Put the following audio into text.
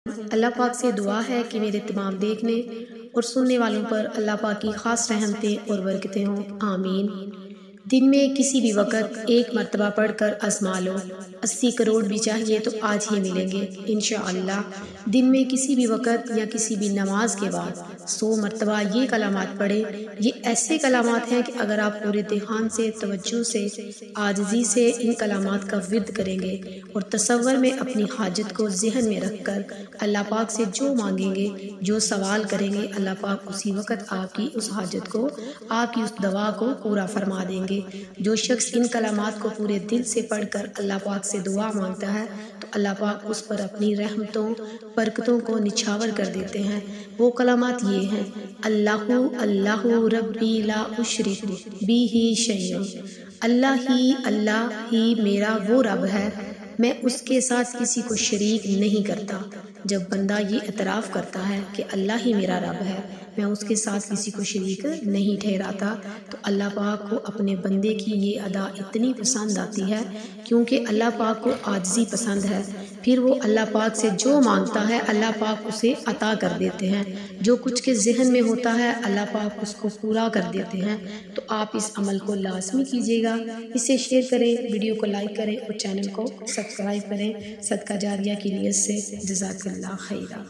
اللہ پاک سے دعا ہے کہ میرے تمام دیکھنے اور سننے والوں پر اللہ پاک کی خاص رحمتیں اور برکتیں ہوں، آمین۔ دن میں کسی بھی وقت ایک مرتبہ پڑھ کر آزما لو، 80 کروڑ بھی چاہیے تو آج ہی ملیں گے انشاءاللہ۔ دن میں کسی بھی وقت یا کسی بھی نماز کے بعد 100 مرتبہ یہ کلمات پڑھیں۔ یہ ایسے کلمات ہیں کہ اگر آپ پورے دھیان سے، توجہ سے، عاجزی سے ان کلمات کا ورد کریں گے اور تصور میں اپنی حاجت کو ذہن میں رکھ کر اللہ پاک سے جو مانگیں گے، جو سوال کریں گے، اللہ پاک اسی وقت آپ کی اس حاجت کو، آپ کی اس دعا کو پورا فرما دیں گے۔ جو شخص ان کلمات کو پورے دل سے پڑھ کر اللہ پاک سے دعا مانگتا ہے تو اللہ پاک اس پر اپنی رحمتوں، برکتوں کو نچھاور کر دیتے ہیں۔ وہ کلمات یہ ہیں: اللہ اللہ ربی لا اشرک بہ شیئا، اللہ ہی میرا وہ رب ہے، میں اس کے ساتھ کسی کو شریک نہیں کرتا۔ جب بندہ یہ اعتراف کرتا ہے کہ اللہ ہی میرا رب ہے، میں اس کے ساتھ کسی کو شریک نہیں ٹھہراتا، تو اللہ پاک کو اپنے بندے کی یہ ادا اتنی پسند آتی ہے، کیونکہ اللہ پاک کو عاجزی پسند ہے۔ پھر وہ اللہ پاک سے جو مانگتا ہے اللہ پاک اسے عطا کر دیتے ہیں۔ جو کچھ کے ذہن میں ہوتا ہے اللہ پاک اس کو پورا کر دیتے ہیں۔ تو آپ اس عمل کو لازمی کیجیے گا، اسے شیئر کریں، ویڈیو کو لائک کریں اور چینل کو سبسکرائب کریں، صدقہ جاریہ کی نیت سے۔ جزاک اللہ خیرہ۔